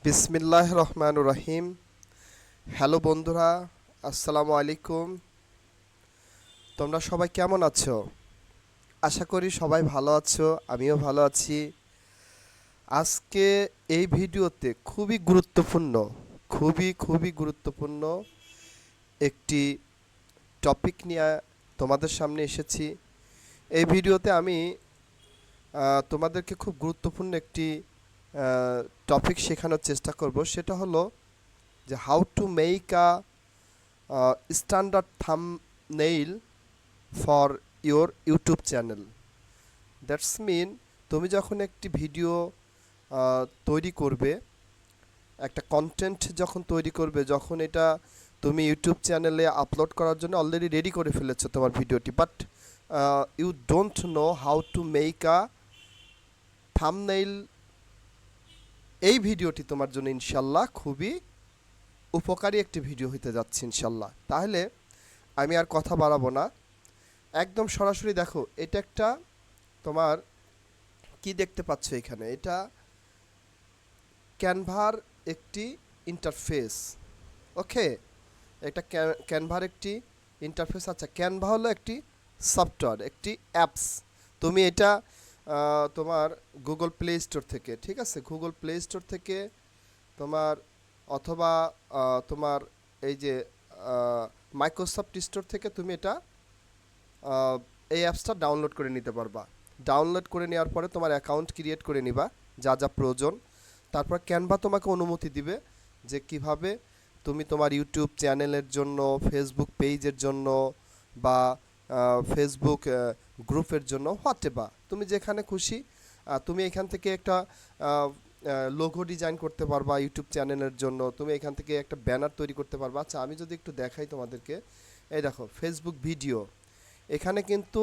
বিসমিল্লাহ রহমানুর রহিম। হ্যালো বন্ধুরা, আসসালামু আলাইকুম। তোমরা সবাই কেমন আছো? আশা করি সবাই ভালো আছো, আমিও ভালো আছি। আজকে এই ভিডিওতে খুবই গুরুত্বপূর্ণ একটি টপিক নিয়ে তোমাদের সামনে এসেছি। এই ভিডিওতে আমি তোমাদেরকে খুব গুরুত্বপূর্ণ একটি টপিক শেখানোর চেষ্টা করব। সেটা হলো যে how to make a standard thumbnail for your YouTube channel. That's mean, তুমি যখন একটি ভিডিও তৈরি করবে, একটা কন্টেন্ট যখন তৈরি করবে, যখন এটা তুমি ইউটিউব চ্যানেলে আপলোড করার জন্য অলরেডি রেডি করে ফেলেছো তোমার ভিডিওটি, but you don't know how to make a thumbnail. এই ভিডিওটি তোমার জন্য ইনশাল্লাহ খুবই উপকারী একটি ভিডিও হতে যাচ্ছে ইনশাল্লাহ। তাহলে আমি আর কথা বাড়াবো না, একদম সরাসরি দেখো। এটা একটা তোমার কি দেখতে পাচ্ছ এখানে, এটা ক্যানভার একটি ইন্টারফেস। ওকে, এটা ক্যানভার একটি ইন্টারফেস। আচ্ছা, ক্যানভা হলো একটি সফটওয়্যার, একটি অ্যাপস। তুমি এটা তোমার গুগল প্লে স্টোর থেকে, ঠিক আছে, গুগল প্লে স্টোর থেকে তোমার, অথবা তোমার এই যে মাইক্রোসফট স্টোর থেকে তুমি এটা এই অ্যাপসটা ডাউনলোড করে নিতে পারবা। ডাউনলোড করে নেওয়ার পরে তোমার অ্যাকাউন্ট ক্রিয়েট করে নিবা, যা যা প্রয়োজন। তারপর ক্যানভা তোমাকে অনুমতি দিবে যে কিভাবে তুমি তোমার ইউটিউব চ্যানেলের জন্য, ফেসবুক পেজের জন্য, বা ফেসবুক গ্রুপের জন্য, হোয়াটএভার তুমি যেখানে খুশি তুমি এখান থেকে একটা লোগো ডিজাইন করতে পারবা ইউটিউব চ্যানেলের জন্য। তুমি এখান থেকে একটা ব্যানার তৈরি করতে পারবা। আচ্ছা, আমি যদি একটু দেখাই তোমাদেরকে, এই দেখো ফেসবুক ভিডিও, এখানে কিন্তু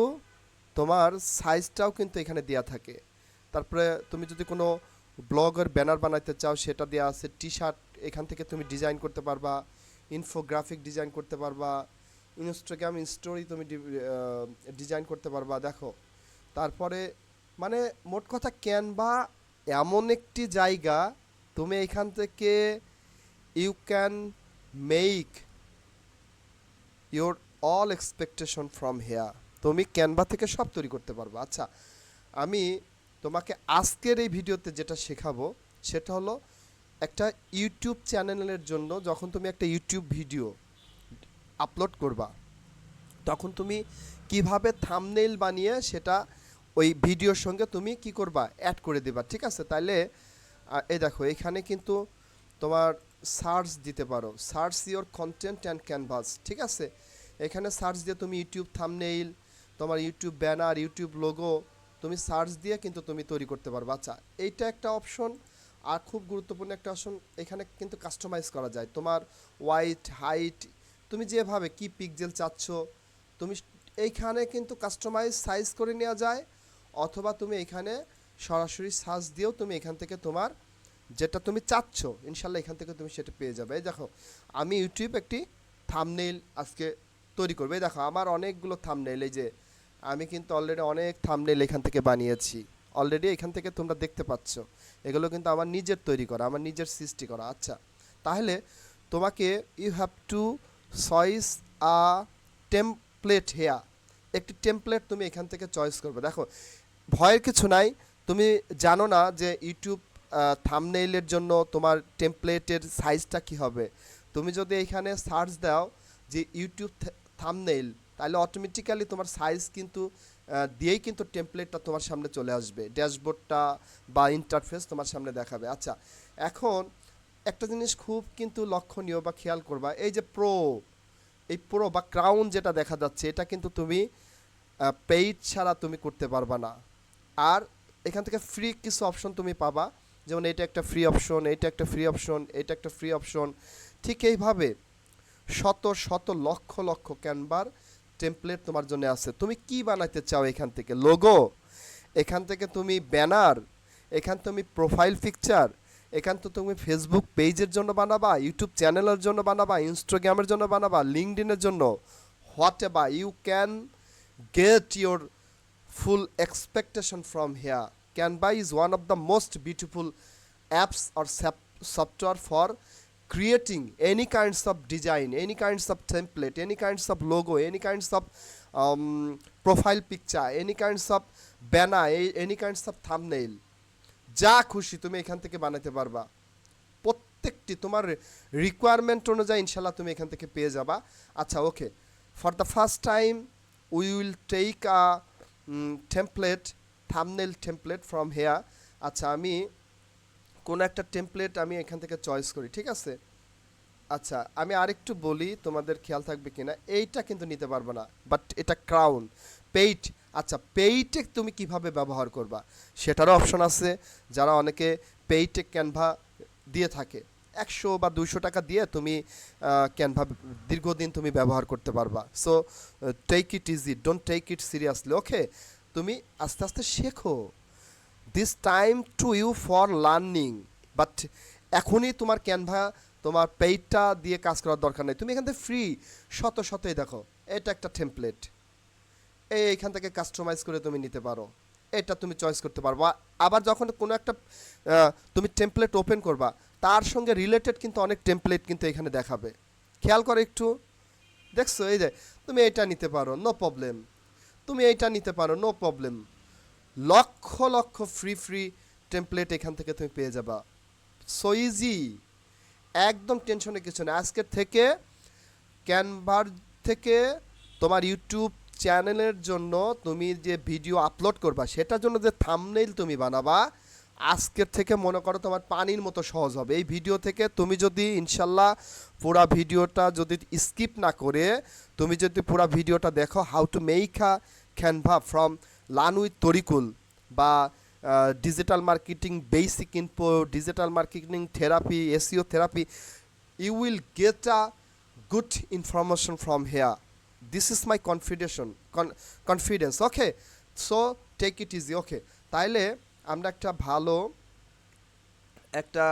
তোমার সাইজটাও কিন্তু এখানে দেয়া থাকে। তারপরে তুমি যদি কোনো ব্লগের ব্যানার বানাইতে চাও, সেটা দেওয়া আছে। টি শার্ট এখান থেকে তুমি ডিজাইন করতে পারবা, ইনফোগ্রাফিক ডিজাইন করতে পারবা, ইনস্টাগ্রাম স্টোরি তুমি ডিজাইন করতে পারবা। দেখো, তারপরে মানে মোট কথা ক্যানভা এমন একটি জায়গা, তুমি এখান থেকে you can make your all expectation from here. তুমি ক্যানভা থেকে সব তৈরি করতে পারবে। আচ্ছা, আমি তোমাকে আজকের এই ভিডিওতে যেটা শেখাবো সেটা হলো একটা ইউটিউব চ্যানেলের জন্য, যখন তুমি একটা ইউটিউব ভিডিও আপলোড করবা, তখন তুমি কিভাবে থাম্বনেইল বানিয়ে সেটা ওই ভিডিওর সঙ্গে তুমি কি করবা, অ্যাড করে দিবা। ঠিক আছে, তাইলে এই দেখো এখানে কিন্তু তোমার সার্চ দিতে পারো, search your content and canvas. ঠিক আছে, এখানে সার্চ দিয়ে তুমি ইউটিউব থাম্বনেইল, তোমার ইউটিউব ব্যানার, ইউটিউব লোগো, তুমি সার্চ দিয়ে কিন্তু তুমি তৈরি করতে পারবে। আচ্ছা, এইটা একটা অপশন। আর খুব গুরুত্বপূর্ণ একটা অপশন, এখানে কিন্তু কাস্টমাইজ করা যায় তোমার ওয়াইট হাইট, তুমি যেভাবে কি পিক্সেল চাচ্ছ তুমি এইখানে কিন্তু কাস্টমাইজ সাইজ করে নেওয়া যায়। অথবা তুমি এখানে সরাসরি সার্চ দিয়েও তুমি এখান থেকে তোমার যেটা তুমি চাচ্ছ ইনশাল্লাহ এখান থেকে তুমি সেটা পেয়ে যাবে। এই দেখো, আমি ইউটিউব একটি থাম্বনেইল আজকে তৈরি করবো। এই দেখো আমার অনেকগুলো থাম্বনেইল, এই যে আমি কিন্তু অলরেডি অনেক থাম্বনেইল এখান থেকে বানিয়েছি। অলরেডি এখান থেকে তোমরা দেখতে পাচ্ছ এগুলো কিন্তু আমার নিজের তৈরি করা, আমার নিজের সৃষ্টি করা। আচ্ছা, তাহলে তোমাকে you have to choice a template here. একটি টেমপ্লেট তুমি এখান থেকে চয়েস করবে। দেখো, ভয়ের কিছু নাই। তুমি জানো না যে ইউটিউব থাম্বনেইলের জন্য তোমার টেমপ্লেটের সাইজটা কি হবে। তুমি যদি এখানে সার্চ দাও যে ইউটিউব থাম্বনেইল, তাহলে অটোমেটিক্যালি তোমার সাইজ কিন্তু দিয়েই কিন্তু টেমপ্লেটটা তোমার সামনে চলে আসবে, ড্যাশবোর্ডটা বা ইন্টারফেস তোমার সামনে দেখাবে। আচ্ছা, এখন একটা জিনিস খুব কিন্তু লক্ষণীয় বা খেয়াল করবা, এই যে প্রো, এই প্রো বা ক্রাউন যেটা দেখা যাচ্ছে, এটা কিন্তু তুমি পেইড ছাড়া তুমি করতে পারবা না। আর এখান থেকে ফ্রি কিছু অপশন তুমি পাবা, যেমন এটা একটা ফ্রি অপশন, এটা একটা ফ্রি অপশন, এটা একটা ফ্রি অপশন। ঠিক এইভাবে শত শত লক্ষ লক্ষ ক্যানভার টেমপ্লেট তোমার জন্য আছে। তুমি কি বানাইতে চাও, এখান থেকে লোগো, এখান থেকে তুমি ব্যানার, এখান তুমি প্রোফাইল পিকচার, এখান তো তুমি ফেসবুক পেজের জন্য বানাবা, ইউটিউব চ্যানেলের জন্য বানাবা, ইনস্টাগ্রামের জন্য বানাবা, লিঙ্কডইনের জন্য, whatever you can get your full expectation from here. Canva is one of the most beautiful apps or software for creating any kinds of design, any kinds of template, any kinds of logo, any kinds of profile picture, any kinds of banner, any kinds of thumbnail, যা খুশি তুমি এখান থেকে বানাতে পারবা। প্রত্যেকটি তোমার requirement অনুযায়ী ইনশাল্লাহ তুমি এখান থেকে পেয়ে যাবা। আচ্ছা okay, for the first time we will take a template, thumbnail template from here. আচ্ছা আমি কোনো একটা টেমপ্লেট আমি এখান থেকে চয়েস করি, ঠিক আছে। আচ্ছা আমি আরেকটু বলি, তোমাদের খেয়াল থাকবে কিনা, এইটা কিন্তু নিতে পারবে না, বাট এটা ক্রাউন পেইড। আচ্ছা পেইটে তুমি কিভাবে ব্যবহার করবা সেটারও অপশন আছে। যারা অনেকে পেইটে ক্যানভা দিয়ে থাকে, 100 বা 200 টাকা দিয়ে তুমি ক্যানভা দীর্ঘদিন তুমি ব্যবহার করতে পারবা। So take it easy, don't take it seriously, okay. তুমি আস্তে আস্তে শেখো, this time to you for learning, but এখনই তোমার ক্যানভা তোমার পেইডটা দিয়ে কাজ করার দরকার নেই। তুমি এখান থেকে ফ্রি শতই দেখো, এটা একটা টেমপ্লেট, এইখান থেকে কাস্টমাইজ করে তুমি নিতে পারো, এটা তুমি চয়েস করতে পারবো। আবার যখন কোনো একটা তুমি টেমপ্লেট ওপেন করবা, তার সঙ্গে রিলেটেড কিন্তু অনেক টেমপ্লেট কিন্তু এখানে দেখাবে, খেয়াল করো একটু, দেখছো? এই যে তুমি এটা নিতে পারো, নো প্রবলেম, তুমি এইটা নিতে পারো, no problem. Lakh lakh free template এখান থেকে তুমি পেয়ে যাবা, সো ইজি, একদম টেনশনে কিছু না। আজকের থেকে ক্যানভার থেকে তোমার ইউটিউব চ্যানেলের জন্য তুমি যে ভিডিও আপলোড করবা, সেটার জন্য যে থাম্বনেইল তুমি বানাবা, আজকের থেকে মনে করো তোমার পানির মতো সহজ হবে। এই ভিডিও থেকে তুমি যদি ইনশাল্লাহ পুরা ভিডিওটা যদি স্কিপ না করে তুমি যদি পুরা ভিডিওটা দেখো, how to make a Canva from learn with Tarikul, বা digital marketing basic info, digital marketing therapy, SEO therapy, you will get a good information from here. This is my confidence, okay. So take it easy, okay. তাইলে আমরা একটা ভালো একটা,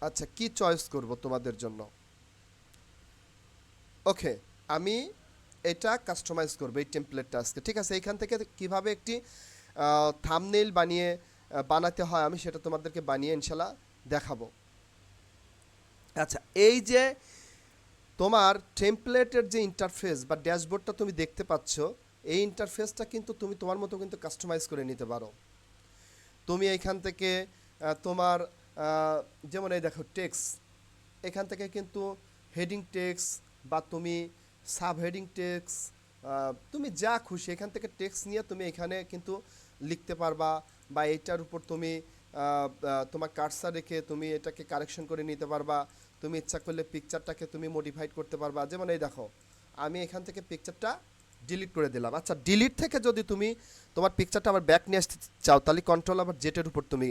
আচ্ছা কি choice করব তোমাদের জন্য, ওকে আমি এটা কাস্টমাইজ করবো এই টেমপ্লেটটা আজকে, ঠিক আছে। এইখান থেকে কিভাবে একটি থাম্বনেইল বানাতে হয় আমি সেটা তোমাদেরকে বানিয়ে ইনশাল্লাহ দেখাবো। আচ্ছা এই যে তোমার টেমপ্লেটের যে ইন্টারফেস বা ড্যাশবোর্ডটা তুমি দেখতে পাচ্ছ, এই ইন্টারফেসটা কিন্তু তুমি তোমার মতো কিন্তু কাস্টমাইজ করে নিতে পারো। তুমি এইখান থেকে তোমার যেমন এই দেখো টেক্সট, এখান থেকে কিন্তু হেডিং টেক্সট বা তুমি সাব হেডিং টেক্সট, তুমি যা খুশি এখান থেকে টেক্সট নিয়ে তুমি এখানে কিন্তু লিখতে পারবা, বা এইটার উপর তুমি তোমার কার্সার রেখে তুমি এটাকে কারেকশন করে নিতে পারবা। তুমি ইচ্ছা করলে পিকচারটাকে তুমি মডিফাইড করতে পারবা। যেমন এই দেখো আমি এখান থেকে পিকচারটা ডিলিট করে দিলাম। আচ্ছা ডিলিট থেকে যদি তুমি তোমার পিকচারটা আবার ব্যাক নিয়ে আসতে চাও, তাহলে কন্ট্রোল আবার জেটের উপর তুমি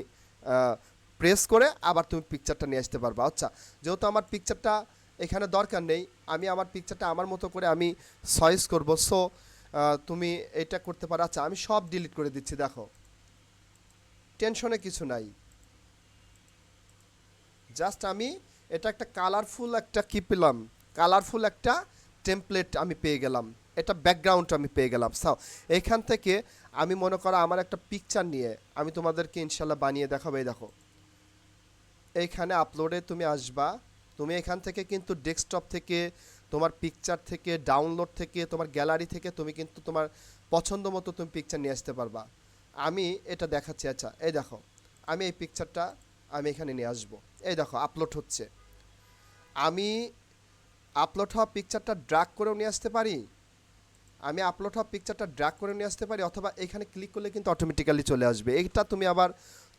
প্রেস করে আবার তুমি পিকচারটা নিয়ে আসতে পারবা। আচ্ছা যেহেতু আমার পিকচারটা এখানে দরকার নেই, আমি আমার পিকচারটা আমার মতো করে আমি চয়েস করব, সো তুমি এটা করতে পারো। আচ্ছা আমি সব ডিলিট করে দিচ্ছি, দেখো টেনশনে কিছু নাই, জাস্ট আমি এটা একটা কালারফুল একটা কি পেলাম, কালারফুল একটা টেমপ্লেট আমি পেয়ে গেলাম, এটা ব্যাকগ্রাউন্ড আমি পেয়ে গেলাম। সাও এখান থেকে আমি মনে করো আমার একটা পিকচার নিয়ে আমি তোমাদেরকে ইনশাল্লাহ বানিয়ে দেখাবো। এই দেখো এইখানে আপলোডে তুমি আসবা, তুমি এখান থেকে কিন্তু ডেস্কটপ থেকে তোমার পিকচার থেকে ডাউনলোড থেকে তোমার গ্যালারি থেকে তুমি কিন্তু তোমার পছন্দ মতো তুমি পিকচার নিয়ে আসতে পারবা। আমি এটা দেখাচ্ছি। আচ্ছা এই দেখো আমি এই পিকচারটা আমি এখানে নিয়ে আসবো, এই দেখো আপলোড হচ্ছে। আমি আপলোড হওয়া পিকচারটা ড্র্যাগ করেও নিয়ে আসতে পারি, আমি আপলোড হওয়া পিকচারটা ড্র্যাগ করে নিয়ে আসতে পারি, অথবা এখানে ক্লিক করলে কিন্তু অটোমেটিক্যালি চলে আসবে। এইটা তুমি আবার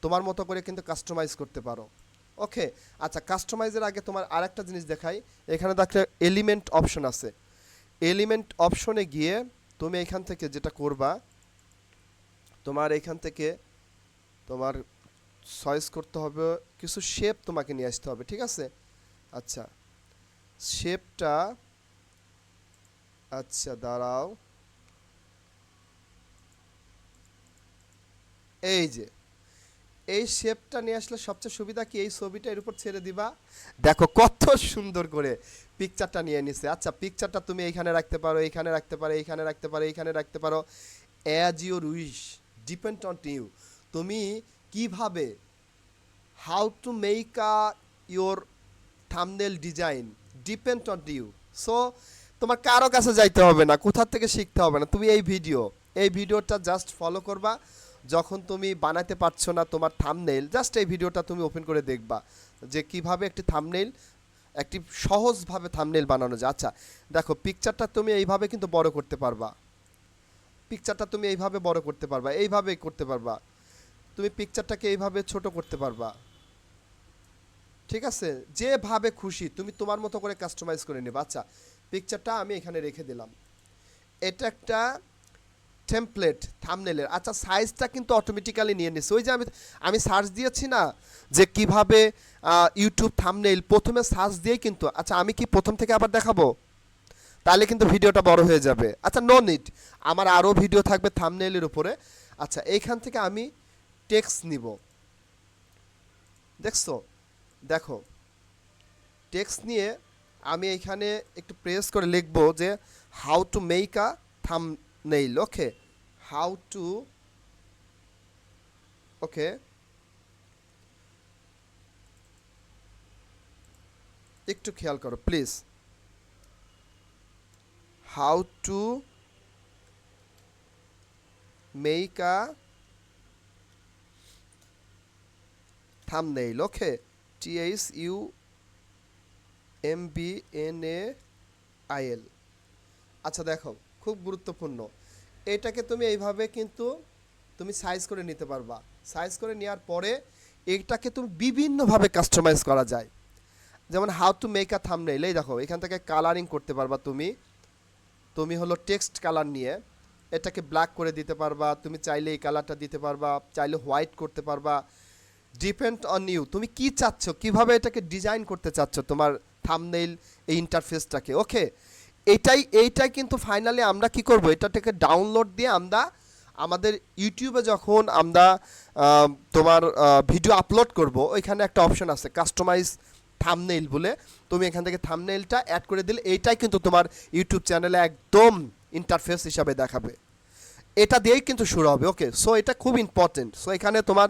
তোমার মতো করে কিন্তু কাস্টমাইজ করতে পারো, ওকে। আচ্ছা কাস্টমাইজের আগে তোমার আরেকটা জিনিস দেখাই, এখানে দেখো এলিমেন্ট অপশন আছে। এলিমেন্ট অপশনে গিয়ে তুমি এখান থেকে যেটা করবা, তোমার এখান থেকে তোমার চয়েস করতে হবে কিছু শেপ তোমাকে নিয়ে আসতে হবে, ঠিক আছে। আচ্ছা শেপটা, আচ্ছা দাঁড়াও, এই যে এই শেপটা নিয়ে আসলে সবচেয়ে সুবিধা কি, এই ছবিটা এর উপর ছেড়ে দিবা, দেখো কত সুন্দর করে পিকচারটা নিয়ে নিছে। আচ্ছা পিকচারটা তুমি এইখানে রাখতে পারো, এইখানে রাখতে পারো, এইখানে রাখতে পারো, এইখানে রাখতে পারো, as your wish, depend on you. তুমি কিভাবে how to make your thumbnail design depend on you. So তোমার কারো কাছে যাইতে হবে না, কোথা থেকে শিখতে হবে না, তুমি এই ভিডিওটা জাস্ট ফলো করবা। যখন তুমি বানাতে পারছো না তোমার থাম্বনেল, জাস্ট এই ভিডিওটা তুমি ওপেন করে দেখবা যে কিভাবে একটি সহজভাবে থাম্বনেল বানানো যায়। আচ্ছা দেখো, পিকচারটা তুমি এইভাবে কিন্তু বড় করতে পারবা, এইভাবে করতে পারবা, তুমি পিকচারটাকে এইভাবে ছোট করতে পারবা। ঠিক আছে, যেভাবে খুশি তুমি তোমার মতো করে কাস্টমাইজ করে নেবে। আচ্ছা, পিকচারটা আমি এখানে রেখে দিলাম, এটা একটা টেমপ্লেট থাম্বনেলের। আচ্ছা, সাইজটা কিন্তু অটোমেটিক্যালি নিয়ে নিচ্ছে। ওই যে আমি সার্চ দিয়েছি না যে কিভাবে ইউটিউব থাম্বনেল, প্রথমে সার্চ দিয়েই কিন্তু, আচ্ছা আমি কি প্রথম থেকে আবার দেখাবো? তাহলে কিন্তু ভিডিওটা বড় হয়ে যাবে। আচ্ছা, নো নিড, আমার আরও ভিডিও থাকবে থাম্বনেলের উপরে। আচ্ছা, এইখান থেকে আমি টেক্সট নিব, দেখছো, দেখো টেক্সট নিয়ে আমি এইখানে একটু প্রেস করে লিখব যে how to make thumbnail. Okay, how to, okay, একটু খেয়াল করো please, how to make thumbnail. Okay, THUMBNAIL। আচ্ছা দেখো, খুব গুরুত্বপূর্ণ, এটাকে তুমি এইভাবে কিন্তু তুমি সাইজ করে নিতে পারবা। সাইজ করে নেওয়ার পরে এটাকে তুমি বিভিন্নভাবে কাস্টমাইজ করা যায়। যেমন হাউ টু মেক থাম্বনেইল, এই দেখো এখান থেকে কালারিং করতে পারবা তুমি। তুমি হলো টেক্সট কালার নিয়ে এটাকে ব্ল্যাক করে দিতে পারবা, তুমি চাইলে এই কালারটা দিতে পারবা, চাইলে হোয়াইট করতে পারবা। ডিপেন্ড অন ইউ, তুমি কি চাচ্ছ, কিভাবে এটাকে ডিজাইন করতে চাচ্ছ তোমার থাম্বনেইল এই ইন্টারফেসটাকে। ওকে, এইটাই কিন্তু ফাইনালি আমরা কি করব, এটাকে ডাউনলোড দিয়ে আমরা আমাদের ইউটিউবে যখন আমরা তোমার ভিডিও আপলোড করব, ওইখানে একটা অপশন আছে কাস্টমাইজ থাম্বনেইল বলে, তুমি এখান থেকে থাম্বনেইলটা অ্যাড করে দিলে এইটাই কিন্তু তোমার ইউটিউব চ্যানেলে একদম ইন্টারফেস হিসাবে দেখাবে। এটা দিয়েই কিন্তু শুরু হবে। ওকে, সো এটা খুব ইম্পর্টেন্ট। সো এখানে তোমার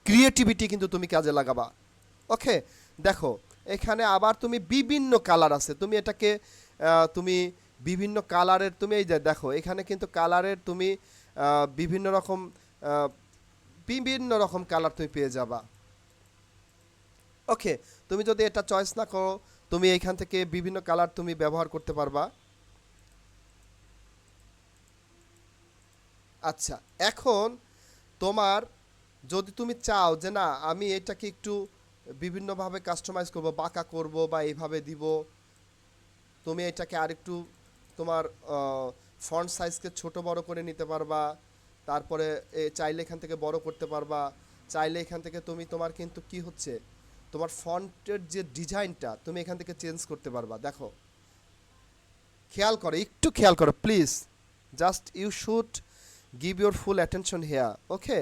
ক্রিয়েটিভিটি কিন্তু তুমি কাজে লাগাবা। ওকে, দেখো এখানে আবার তুমি বিভিন্ন কালার আছে, তুমি এটাকে তুমি বিভিন্ন কালারের, তুমি এই যে দেখো এখানে কিন্তু কালারের তুমি বিভিন্ন রকম আহ, বিভিন্ন রকম কালার তুমি পেয়ে যাবা। ওকে, তুমি যদি এটা চয়েস না করো, তুমি এইখান থেকে বিভিন্ন কালার তুমি ব্যবহার করতে পারবা। আচ্ছা, এখন তোমার যদি তুমি চাও যে না আমি এটাকে একটু বিভিন্নভাবে কাস্টমাইজ করব, বাঁকা করব বা এইভাবে দিব, তুমি এটাকে আরেকটু তোমার ফন্ট সাইজকে ছোট বড় করে নিতে পারবা। তারপরে চাইলে এখান থেকে বড় করতে পারবা, চাইলে এখান থেকে তুমি তোমার কিন্তু কি হচ্ছে, তোমার ফন্টের যে ডিজাইনটা তুমি এখান থেকে চেঞ্জ করতে পারবা। দেখো, খেয়াল করো, একটু খেয়াল করো please, just you should give your full attention here. Okay,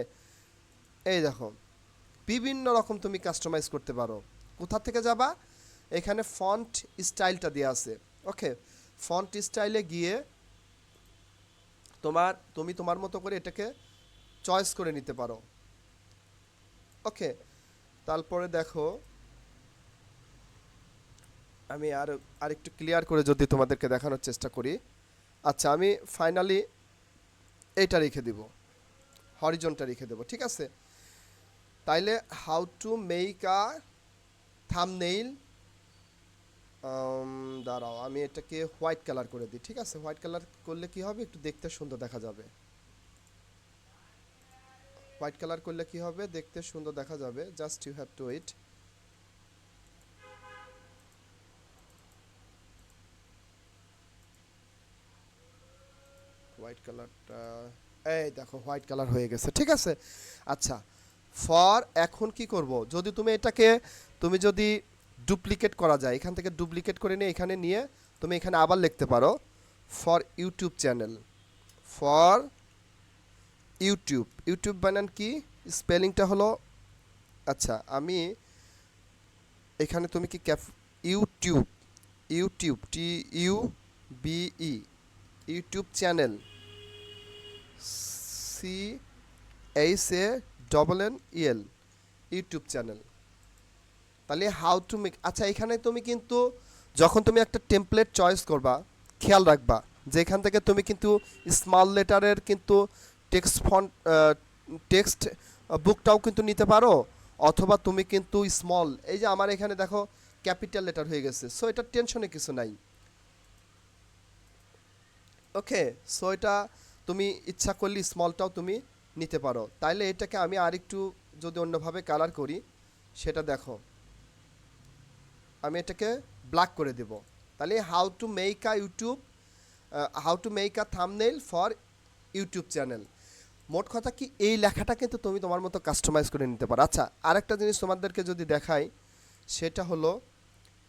এই দেখো বিভিন্ন রকম তুমি কাস্টমাইজ করতে পারো। কোথা থেকে যাবা, এখানে ফন্ট স্টাইলটা দেওয়া আছে। ওকে, ফন্ট স্টাইলে গিয়ে তুমি তোমার মতো করে এটাকে চয়েস করে নিতে পারো। ওকে, তারপরে দেখো আমি আরেকটু ক্লিয়ার করে যদি তোমাদেরকে দেখানোর চেষ্টা করি। আচ্ছা, আমি ফাইনালি এইটা রেখে দিব, হরিজনটা রেখে দেবো, ঠিক আছে। তাইলে হাউ টু মেক থাম্বনেইল, দাঁড়াও আমি এটাকে হোয়াইট কালার করে দিই, ঠিক আছে। হোয়াইট কালার করলে কি হবে, একটু দেখতে সুন্দর দেখা যাবে। হোয়াইট কালার করলে কি হবে, দেখতে সুন্দর দেখা যাবে। Just you have to wait. White কালারটা, এই দেখো হোয়াইট কালার হয়ে গেছে, ঠিক আছে। আচ্ছা, এখন কি করব, যদি তুমি যদি ডুপ্লিকেট করা যায়, এখান থেকে ডুপ্লিকেট করে নিয়ে এখানে নিয়ে তুমি এখানে আবার লিখতে পারো for YouTube channel, for YouTube বানান কি, স্পেলিংটা হলো, আচ্ছা আমি এখানে তুমি কি YouTube, TUBE, YouTube channel, CHANNEL, YouTube channel. তাহলে হাউ টু মেক, আচ্ছা এখানে তুমি কিন্তু যখন তুমি একটা টেমপ্লেট চয়েস করবা, খেয়াল রাখবা যে এখান থেকে তুমি কিন্তু স্মল লেটারের কিন্তু টেক্সট ফন্ট টেক্সট বুকটাও কিন্তু নিতে পারো, অথবা তুমি কিন্তু স্মল, এই যে আমার এখানে দেখো ক্যাপিটাল লেটার হয়ে গেছে, সো এটা টেনশনে কিছু নাই। ওকে, সো এটা তুমি ইচ্ছা করলে স্মলটাও তুমি নিতে পারো। তাইলে এটাকে আমি আরেকটু যদি অন্যভাবে কালার করি, সেটা দেখো, আমি এটাকে ব্ল্যাক করে দেব। তাহলে how to make a YouTube, how to make a thumbnail for YouTube channel. মোট কথা কি, এই লেখাটা কিন্তু তুমি তোমার মতো কাস্টমাইজ করে নিতে পারো। আচ্ছা, আরেকটা জিনিস তোমাদেরকে যদি দেখাই, সেটা হলো,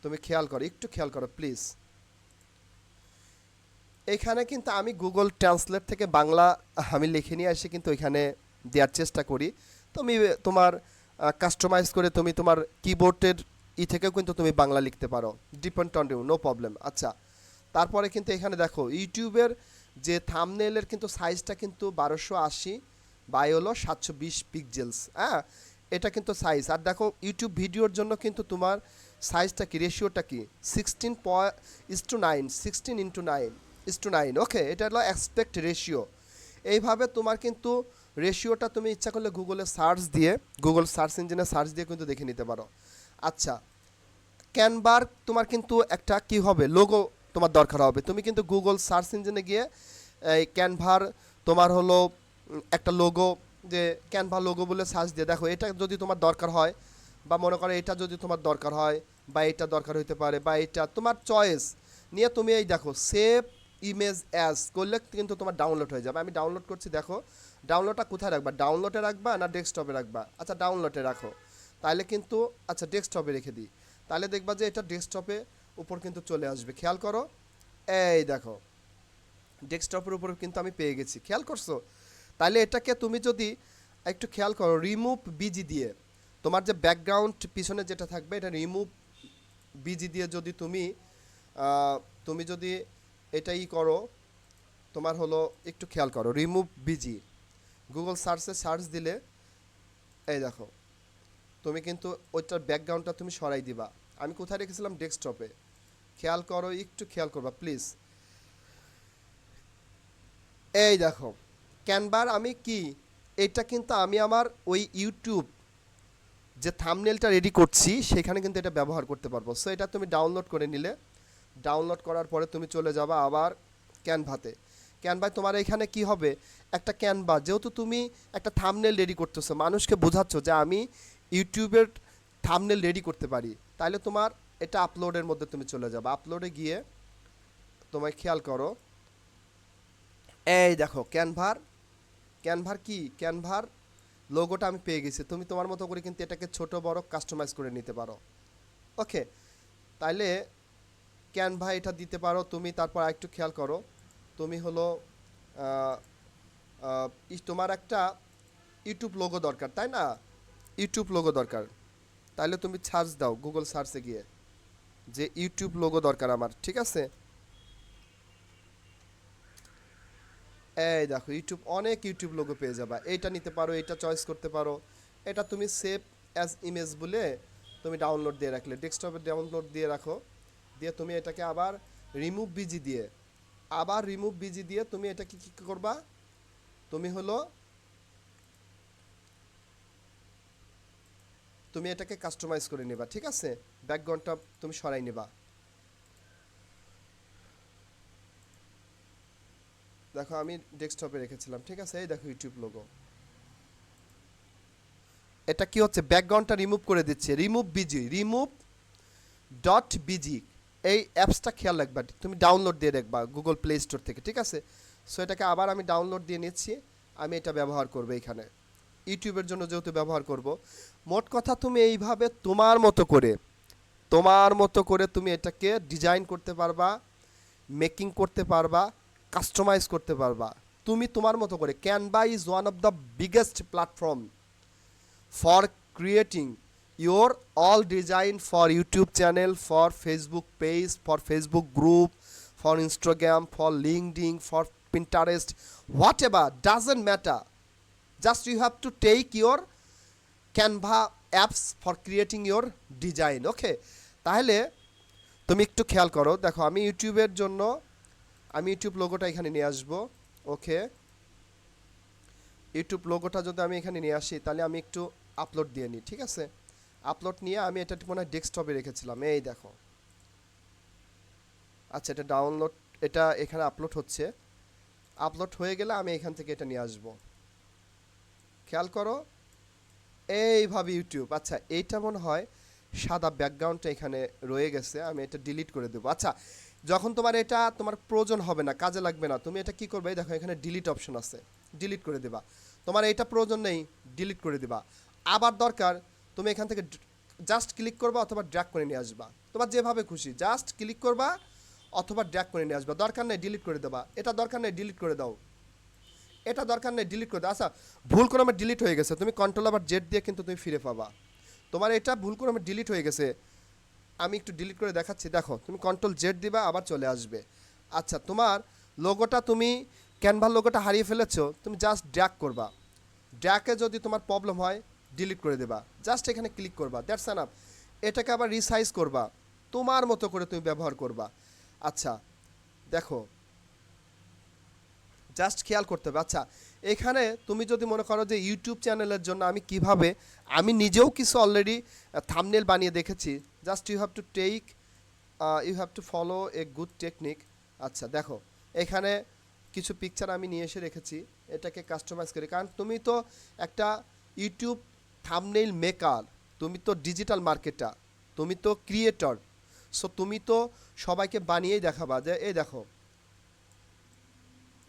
তুমি খেয়াল করো, একটু খেয়াল করো প্লিজ। এখানে কিন্তু আমি গুগল ট্রান্সলেট থেকে বাংলা আমি লিখে নিয়ে এসে কিন্তু এখানে দেওয়ার চেষ্টা করি। তুমি তোমার কাস্টমাইজ করে তুমি তোমার কিবোর্ডের থেকেও কিন্তু তুমি বাংলা লিখতে পারো, depend on you, no problem. আচ্ছা, তারপরে কিন্তু এখানে দেখো ইউটিউবের যে থাম্বনেইলের কিন্তু সাইজটা কিন্তু 1280 বাই হলো 720 পিক্সেলস, হ্যাঁ, এটা কিন্তু সাইজ। আর দেখো ইউটিউব ভিডিওর জন্য কিন্তু তোমার সাইজটা কি, রেশিওটা কি, 16:9, 16:9:9। ওকে, এটা হলো অ্যাসপেক্ট রেশিও। এইভাবে তোমার কিন্তু রেশিওটা তুমি ইচ্ছা করলে গুগলে সার্চ দিয়ে, গুগল সার্চ ইঞ্জিনে সার্চ দিয়ে কিন্তু দেখে নিতে পারো। আচ্ছা, ক্যানভার তোমার কিন্তু একটা কি হবে, লোগো তোমার দরকার হবে। তুমি কিন্তু গুগল সার্চ ইঞ্জিনে গিয়ে এই ক্যানভার তোমার হলো একটা লোগো, যে ক্যানভা লোগো বলে সার্চ দিয়ে দেখো, এটা যদি তোমার দরকার হয়, বা মনে করো এটা যদি তোমার দরকার হয়, বা এটা দরকার হইতে পারে, বা এটা তোমার চয়েস নিয়ে তুমি এই দেখো সেভ ইমেজ অ্যাজ করলে কিন্তু তোমার ডাউনলোড হয়ে যাবে। আমি ডাউনলোড করছি, দেখো ডাউনলোডটা কোথায় রাখবা, ডাউনলোডে রাখবা না ডেস্কটপে রাখবা? আচ্ছা ডাউনলোডে রাখো, তাহলে কিন্তু, আচ্ছা ডেস্কটপে রেখে দিই, তাহলে দেখবা যে এটা ডেস্কটপে উপর কিন্তু চলে আসবে। খেয়াল করো, এই দেখো ডেস্কটপের উপর কিন্তু আমি পেয়ে গেছি, খেয়াল করছো? তাহলে এটাকে তুমি যদি একটু খেয়াল করো, রিমুভ বিজি দিয়ে, তোমার যে ব্যাকগ্রাউন্ড পিছনে যেটা থাকবে, এটা রিমুভ বিজি দিয়ে যদি তুমি তুমি যদি এটাই করো, তোমার হলো একটু খেয়াল করো, রিমুভ বিজি, গুগল সার্চে সার্চ দিলে এই দেখো তুমি কিন্তু ওইটার ব্যাকগ্রাউন্ডটা তুমি সরাই দিবা। আমি কোথায় রেখেছিলাম, ডেস্কটপে। খেয়াল করো, একটু খেয়াল করবা প্লিজ। এই দেখো ক্যানভার আমি কি, এটা কিন্তু আমি আমার ওই ইউটিউব যে থাম্বনেলটা রেডি করছি সেখানে কিন্তু এটা ব্যবহার করতে পারবো। সো এটা তুমি ডাউনলোড করে নিলে, ডাউনলোড করার পরে তুমি চলে যাবা আবার ক্যানভাতে। ক্যানভায় তোমার এখানে কি হবে, একটা ক্যানভা, যেহেতু তুমি একটা থাম্বনেল রেডি করতেছো, মানুষকে বোঝাচ্ছ যে আমি ইউটিউবের থাম্বনেল রেডি করতে পারি, তাহলে তোমার এটা আপলোডের মধ্যে তুমি চলে যাবে। আপলোডে গিয়ে তোমায় খেয়াল করো, এই দেখো ক্যানভার, ক্যানভার কি, ক্যানভার লোগোটা আমি পেয়ে গেছি। তুমি তোমার মতো করে কিন্তু এটাকে ছোট বড় কাস্টমাইজ করে নিতে পারো। ওকে, তাইলে ক্যানভা এটা দিতে পারো তুমি। তারপর আরেকটু খেয়াল করো, তুমি হলো আহ, তোমার একটা ইউটিউব লোগো দরকার, তাই না? ইউটিউব লোগো দরকার, তাহলে তুমি সার্চ দাও গুগল সার্চে গিয়ে যে ইউটিউব লোগো দরকার আমার, ঠিক আছে? এই দেখো ইউটিউব, অনেক ইউটিউব লোগো পেয়ে যাবা, এইটা নিতে পারো, এটা চয়েস করতে পারো। এটা তুমি সেভ অ্যাজ ইমেজ বলে তুমি ডাউনলোড দিয়ে রাখলে, ডেস্কটপে ডাউনলোড দিয়ে রাখো, দিয়ে তুমি এটাকে আবার রিমুভ বিজি দিয়ে, আবার রিমুভ বিজি দিয়ে তুমি এটাকে কী করবা, তুমি হলো তুমি এটাকে কাস্টমাইজ করে নেবা, ঠিক আছে? ব্যাকগ্রাউন্ডটা তুমি সরাই নেবা। দেখো আমি ডেস্কটপে রেখেছিলাম, ঠিক আছে? এই দেখো ইউটিউব লোগো, এটা কি হচ্ছে, ব্যাকগ্রাউন্ডটা রিমুভ করে দিচ্ছে, remove busy, remove dot busy. এই অ্যাপসটা খেয়াল রাখবা, তুমি ডাউনলোড দিয়ে রাখবা গুগল প্লে স্টোর থেকে, ঠিক আছে? সো এটাকে আবার আমি ডাউনলোড দিয়ে নিচ্ছি, আমি এটা ব্যবহার করবো এখানে ইউটিউবের জন্য যেহেতু ব্যবহার করব। মোট কথা তুমি এইভাবে তোমার মতো করে তুমি এটাকে ডিজাইন করতে পারবা, মেকিং করতে পারবা, কাস্টমাইজ করতে পারবা তুমি তোমার মতো করে। Canva is one of the biggest platform for creating your all design for YouTube channel, for Facebook page, for Facebook group, for Instagram, for LinkedIn, for Pinterest, whatever, doesn't matter. Just you have to take your Canva apps for creating your design. Okay, তাহলে তুমি একটু খেয়াল করো, দেখো আমি ইউটিউবের জন্য আমি ইউটিউব লোগোটা এখানে নিয়ে আসবো। ওকে, ইউটিউব লোগোটা যদি আমি এখানে নিয়ে আসি, তাহলে আমি একটু আপলোড দিয়ে নিই, ঠিক আছে? আপলোড নিয়ে আমি এটা মনে হয় ডেস্কটপে রেখেছিলাম, এই দেখো। আচ্ছা, এটা ডাউনলোড, এটা এখানে আপলোড হচ্ছে। আপলোড হয়ে গেলে আমি এখান থেকে এটা নিয়ে আসবো। খেয়াল করো, এইভাবে ইউটিউব। আচ্ছা, এইটা মনে হয় সাদা ব্যাকগ্রাউন্ডটা এখানে রয়ে গেছে, আমি এটা ডিলিট করে দেবো। আচ্ছা, যখন তোমার এটা তোমার প্রয়োজন হবে না, কাজে লাগবে না, তুমি এটা কি করবে, দেখো এখানে ডিলিট অপশন আছে, ডিলিট করে দেবা। তোমার এটা প্রয়োজন নেই, ডিলিট করে দেবা। আবার দরকার, তুমি এখান থেকে জাস্ট ক্লিক করবা অথবা ড্র্যাগ করে নিয়ে আসবা, তোমার যেভাবে খুশি, জাস্ট ক্লিক করবা অথবা ড্র্যাগ করে নিয়ে আসবা। দরকার নেই ডিলিট করে দেবা, এটা দরকার নেই ডিলিট করে দাও, এটা দরকার নেই ডিলিট করে দাও। আচ্ছা, ভুল করে আমার ডিলিট হয়ে গেছে, তুমি কন্ট্রোল আবার জেড দিয়ে কিন্তু তুমি ফিরে পাবা। তোমার এটা ভুল করে আমার ডিলিট হয়ে গেছে, আমি একটু ডিলিট করে দেখাচ্ছি, দেখো তুমি কন্ট্রোল জেড দিবা, আবার চলে আসবে। আচ্ছা, তোমার লোগোটা তুমি ক্যানভার লোগোটা হারিয়ে ফেলেছো, তুমি জাস্ট ড্র্যাগ করবা। ড্র্যাগে যদি তোমার প্রবলেম হয়, ডিলিট করে দেবা, জাস্ট এখানে ক্লিক করবা, দ্যাটস এনাফ। এটাকে আবার রিসাইজ করবা, তোমার মতো করে তুমি ব্যবহার করবা। আচ্ছা, দেখো জাস্ট খেয়াল করতে হবে। আচ্ছা, এখানে তুমি যদি মনে করো যে ইউটিউব চ্যানেলের জন্য আমি কিভাবে, আমি নিজেও কিছু অলরেডি থাম্বনেল বানিয়ে দেখেছি। Just you have to follow a good technique. আচ্ছা, দেখো এখানে কিছু পিকচার আমি নিয়ে এসে রেখেছি, এটাকে কাস্টমাইজ করি, কারণ তুমি তো একটা ইউটিউব থাম্বনেল মেকার, তুমি তো ডিজিটাল মার্কেটার, তুমি তো ক্রিয়েটর। সো তুমি তো সবাইকে বানিয়েই দেখাবা যে এই দেখো,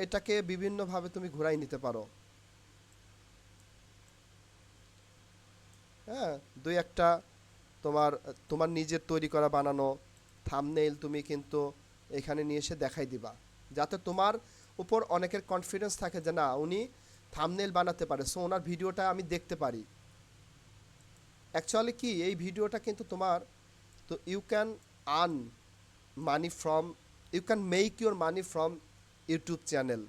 এটাকে বিভিন্নভাবে তুমি ঘুরাই নিতে পারো। হ্যাঁ, দুই একটা তোমার তোমার নিজের তৈরি করা বানানো থাম্বনেইল তুমি কিন্তু এখানে নিয়ে এসে দেখাই দিবা, যাতে তোমার উপর অনেকের কনফিডেন্স থাকে যে না, উনি থাম্বনেইল বানাতে পারে, সো ওনার ভিডিওটা আমি দেখতে পারি। অ্যাকচুয়ালি কি, এই ভিডিওটা কিন্তু তোমার, তো you can earn money from, you can make your money from YouTube channel.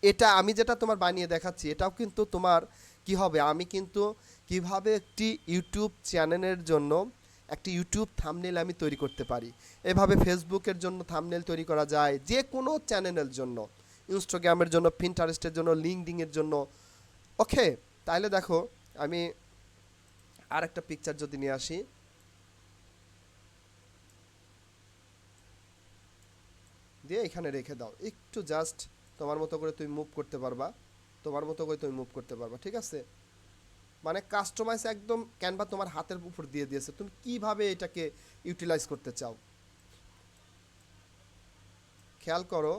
এটা আমি যেটা তোমার বানিয়ে দেখাচ্ছি, এটাও কিন্তু তোমার কি হবে, আমি কিন্তু কিভাবে একটি ইউটিউব চ্যানেলের জন্য একটি ইউটিউব থাম্বনেল আমি তৈরি করতে পারি। এভাবে ফেসবুকের জন্য থাম্বনেল তৈরি করা যায়, যে কোনো চ্যানেলের জন্য, ইনস্টাগ্রামের জন্য, পিন্টারেস্টের জন্য, লিঙ্কডিনের জন্য। ওকে, তাহলে দেখো আমি আর একটা পিকচার যদি নিয়ে আসি, দিয়ে এখানে রেখে দাও, একটু জাস্ট তোমার মতো করে তুমি মুভ করতে পারবা, তোমার মতো করে তুমি মুভ করতে পারবা, ঠিক আছে? মানে কাস্টমাইজ একদম ক্যানভা তোমার হাতের উপর দিয়ে দিয়েছে, তুমি কিভাবে এটাকে ইউটিলাইজ করতে চাও। খেয়াল করো,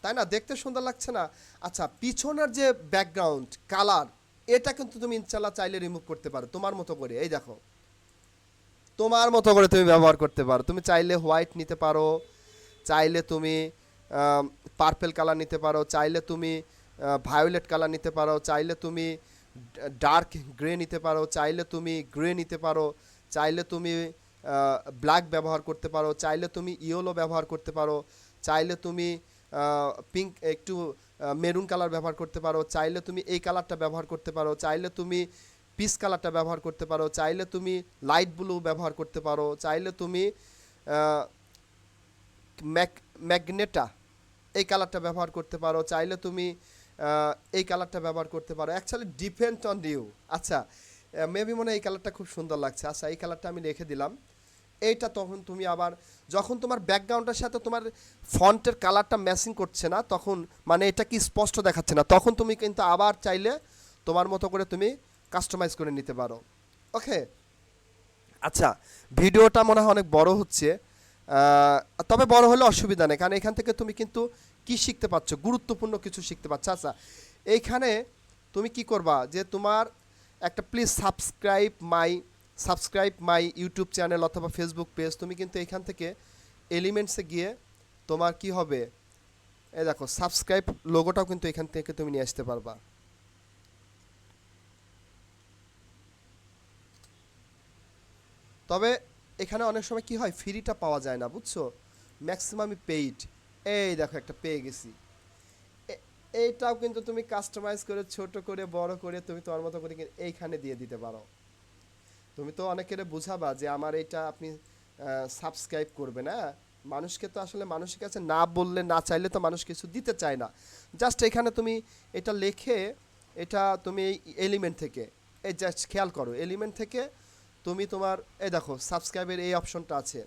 তাই না? দেখতে সুন্দর লাগছে না? আচ্ছা, পিছনের যে ব্যাকগ্রাউন্ড কালার, এটা কিন্তু তুমি ইনশাল্লাহ চাইলে রিমুভ করতে পারো তোমার মতো করে। এই দেখো, তোমার মতো করে তুমি ব্যবহার করতে পারো, তুমি চাইলে হোয়াইট নিতে পারো, চাইলে তুমি পার্পেল কালার নিতে পারো, চাইলে তুমি ভায়োলেট কালার নিতে পারো, চাইলে তুমি ডার্ক গ্রে নিতে পারো, চাইলে তুমি গ্রে নিতে পারো, চাইলে তুমি ব্ল্যাক ব্যবহার করতে পারো, চাইলে তুমি ইয়েলো ব্যবহার করতে পারো, চাইলে তুমি পিঙ্ক একটু মেরুন কালার ব্যবহার করতে পারো, চাইলে তুমি এই কালারটা ব্যবহার করতে পারো, চাইলে তুমি পিচ কালারটা ব্যবহার করতে পারো, চাইলে তুমি লাইট ব্লু ব্যবহার করতে পারো, চাইলে তুমি ম্যাগনেটা এই কালারটা ব্যবহার করতে পারো, চাইলে তুমি এই কালারটা ব্যবহার করতে পারো। Actually depend on you. আচ্ছা, মেবি মনে হয় এই কালারটা খুব সুন্দর লাগছে, আচ্ছা এই কালারটা আমি রেখে দিলাম। এইটা তখন তুমি আবার যখন তোমার ব্যাকগ্রাউন্ডের সাথে তোমার ফন্টের কালারটা ম্যাচিং করছে না, তখন মানে এটা কি স্পষ্ট দেখাচ্ছে না, তখন তুমি কিন্তু আবার চাইলে তোমার মতো করে তুমি কাস্টমাইজ করে নিতে পারো। ওকে, আচ্ছা, ভিডিওটা মনে হয় অনেক বড় হচ্ছে, তবে বড় হলে অসুবিধা নেই, কারণ এখান থেকে তুমি কিন্তু কি শিখতে পাচ্ছ, গুরুত্বপূর্ণ কিছু শিখতে পাচ্ছ। আচ্ছা, এইখানে তুমি কি করবা, যে তোমার একটা please subscribe my YouTube channel অথবা ফেসবুক পেজ, তুমি কিন্তু এখান থেকে এলিমেন্টসে গিয়ে তোমার কি হবে, এই দেখো সাবস্ক্রাইব লোগোটাও কিন্তু এখান থেকে তুমি নিয়ে আসতে পারবা। তবে এখানে অনেক সময় কি হয়, ফ্রিটা পাওয়া যায় না, বুঝছো, ম্যাক্সিমামই পেইড। এই দেখো একটা পেয়ে গেছি, এইটাও কিন্তু তুমি কাস্টমাইজ করে ছোট করে বড় করে তুমি তোমার মতো করে এইখানে দিয়ে দিতে পারো। তুমি তো অনেকের বুঝাবা যে আমার এটা আপনি সাবস্ক্রাইব করবে না। মানুষকে তো আসলে মানুষের কাছে না বললে না চাইলে তো মানুষ কিছু দিতে চায় না। জাস্ট এখানে তুমি এটা লেখে, এটা তুমি এই এলিমেন্ট থেকে, এই জাস্ট খেয়াল করো এলিমেন্ট থেকে তুমি তোমার এই দেখো সাবস্ক্রাইবের এই অপশনটা আছে,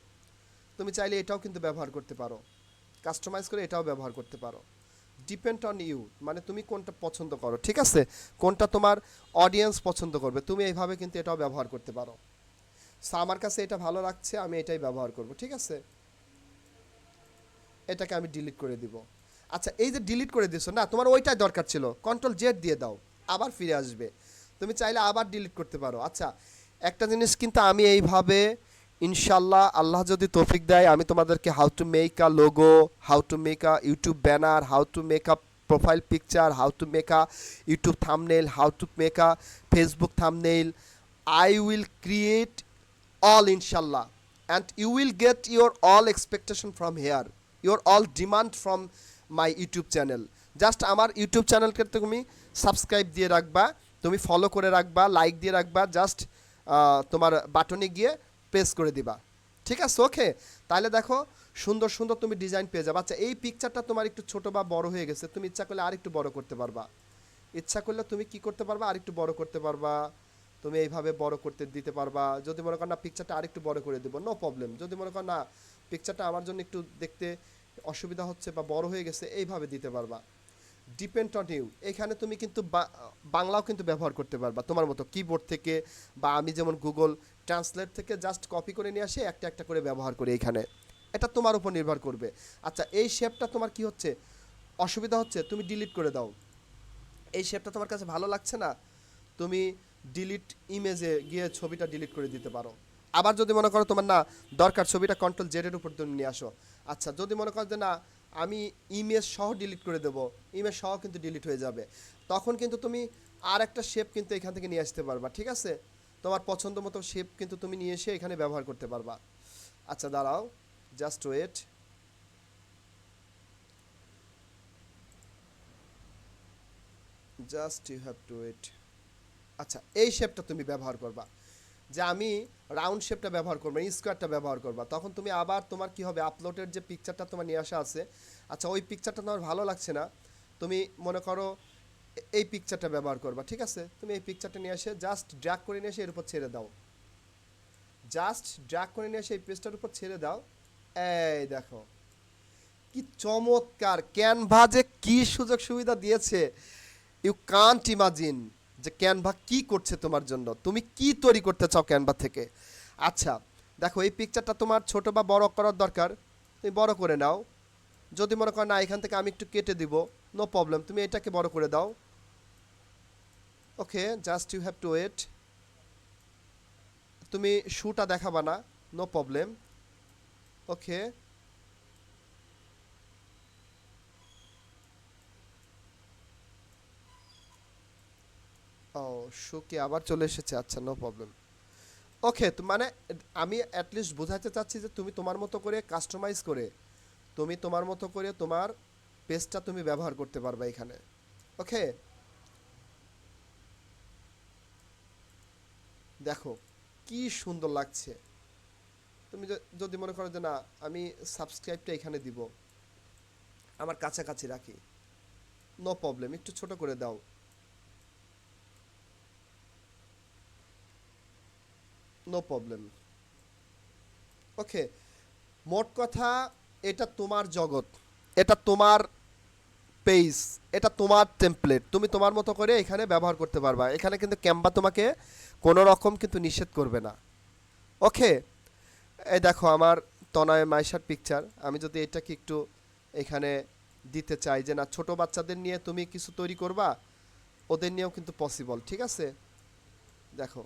তুমি চাইলে এটাও কিন্তু ব্যবহার করতে পারো, কাস্টমাইজ করে এটাও ব্যবহার করতে পারো। ডিপেন্ড অন ইউ, মানে তুমি কোনটা পছন্দ করো, ঠিক আছে, কোনটা তোমার অডিয়েন্স পছন্দ করবে, তুমি এইভাবে কিন্তু এটাও ব্যবহার করতে পারো। সো আমার কাছে এটা ভালো লাগছে, আমি এটাই ব্যবহার করব, ঠিক আছে। এটাকে আমি ডিলিট করে দিব। আচ্ছা এই যে ডিলিট করে দিছো না, তোমার ওইটাই দরকার ছিল, কন্ট্রোল জেড দিয়ে দাও, আবার ফিরে আসবে। তুমি চাইলে আবার ডিলিট করতে পারো। আচ্ছা একটা জিনিস কিন্তু আমি এইভাবে ইনশাল্লাহ আল্লাহ যদি তৌফিক দেয় আমি তোমাদেরকে how to make a logo, how to make a YouTube banner, how to make a profile picture, how to make a YouTube thumbnail, how to make a Facebook thumbnail, I will create all inshallah, and you will get your all expectation from here, your all demand from my YouTube channel. Just আমার YouTube চ্যানেলকে তুমি subscribe দিয়ে রাখবা, তুমি follow করে রাখবা, like দিয়ে রাখবা, জাস্ট তোমার বাটনে গিয়ে প্রেস করে দিবা, ঠিক আছে। ওকে, তাহলে দেখো সুন্দর সুন্দর তুমি ডিজাইন পেয়ে যাবে। আচ্ছা এই পিকচারটা তোমার একটু ছোট বা বড় হয়ে গেছে, তুমি ইচ্ছা করলে আর একটু বড় করতে পারবা, ইচ্ছা করলে তুমি কি করতে পারবা আর একটু বড় করতে পারবা, তুমি এইভাবে বড় করতে দিতে পারবা। যদি মনে কর না পিকচারটা আরেকটু বড় করে দেবো, নো প্রবলেম। যদি মনে কর না পিকচারটা আমার জন্য একটু দেখতে অসুবিধা হচ্ছে বা বড় হয়ে গেছে, এইভাবে দিতে পারবা। Depend on you. এখানে তুমি কিন্তু বাংলাও কিন্তু ব্যবহার করতে পারবা তোমার মতো কিবোর্ড থেকে, বা আমি যেমন গুগল ট্রান্সলেট থেকে জাস্ট কপি করে নিয়ে আসে একটা একটা করে ব্যবহার করি এখানে, এটা তোমার উপর নির্ভর করবে। আচ্ছা এই শেপটা তোমার কি হচ্ছে, অসুবিধা হচ্ছে, তুমি ডিলিট করে দাও। এই শেপটা তোমার কাছে ভালো লাগছে না, তুমি ডিলিট ইমেজে গিয়ে ছবিটা ডিলিট করে দিতে পারো। আবার যদি মনে করো তোমার না দরকার, ছবিটা কন্ট্রোল জেডের উপর তুমি নিয়ে আসো। আচ্ছা যদি মনে করো যে না আমি ইমেজ সহ ডিলিট করে দেবো, ইমেজ সহ কিন্তু ডিলিট হয়ে যাবে, তখন কিন্তু তুমি আর একটা শেপ কিন্তু এখান থেকে নিয়ে আসতে পারবা, ঠিক আছে। তোমার পছন্দ মতো শেপ কিন্তু তুমি নিয়ে এসে এখানে ব্যবহার করতে পারবা। আচ্ছা দাঁড়াও, just wait, just you have to wait. আচ্ছা এই শেপটা তুমি ব্যবহার করবা, যে আমি রাউন্ড শেপটা ব্যবহার করবো, স্কোয়ারটা ব্যবহার করবা, তখন তুমি আবার তোমার কি হবে, আপলোডের যে পিকচারটা তোমার নিয়ে আসা আছে, আচ্ছা ওই পিকচারটা তোমার ভালো লাগছে না, তুমি মনে করো এই পিকচারটা ব্যবহার করবা, ঠিক আছে। তুমি এই পিকচারটা নিয়ে এসে জাস্ট ড্র্যাগ করে নিয়ে এসে এর উপর ছেড়ে দাও, জাস্ট ড্র্যাগ করে নিয়ে এসে এই পেজটার উপর ছেড়ে দাও। এই দেখো কি চমৎকার, ক্যানভা যে কি সুযোগ সুবিধা দিয়েছে, ইউ কান্ট ইমাজিন যে ক্যানভা কি করছে তোমার জন্য, তুমি কি তৈরি করতে চাও ক্যানভা থেকে। আচ্ছা দেখো এই পিকচারটা তোমার ছোট বা বড় করার দরকার, তুমি বড় করে নাও। যদি মনে করো না এখান থেকে আমি একটু কেটে দিব, নো প্রবলেম, তুমি এটাকে বড় করে দাও। Okay, just you have to wait. তুমি শুটা দেখাবা না, নো প্রবলেম। ওকে, ও শুকে আবার চলে এসেছে, আচ্ছা নো প্রবলেম। ওকে, তো মানে আমি অ্যাটলিস্ট বোঝাতে চাচ্ছি যে তুমি তোমার মতো করে কাস্টমাইজ করে, তুমি তোমার মতো করে তোমার পেজটা তুমি ব্যবহার করতে পারবে এখানে। ওকে, দেখো কি সুন্দর লাগছে। তুমি যদি মনে করো যে না আমি সাবস্ক্রাইবটা এখানে দিব, আমার কাছাকাছি রাখি, নো প্রবলেম, একটু ছোট করে দাও, নো প্রবলেম। ওকে, মোট কথা এটা তোমার জগৎ, এটা তোমার পেজ, এটা তোমার টেমপ্লেট, তুমি তোমার মতো করে এখানে ব্যবহার করতে পারবা। এখানে কিন্তু ক্যানভা তোমাকে কোনো রকম কিন্তু নিষেধ করবে না। ওকে, এই দেখো আমার তনয় মাইশার পিকচার, আমি যদি এটাকে একটু এখানে দিতে চাই যে না ছোট বাচ্চাদের নিয়ে তুমি কিছু তৈরি করবা, ওদের নিয়েও কিন্তু পসিবল, ঠিক আছে। দেখো,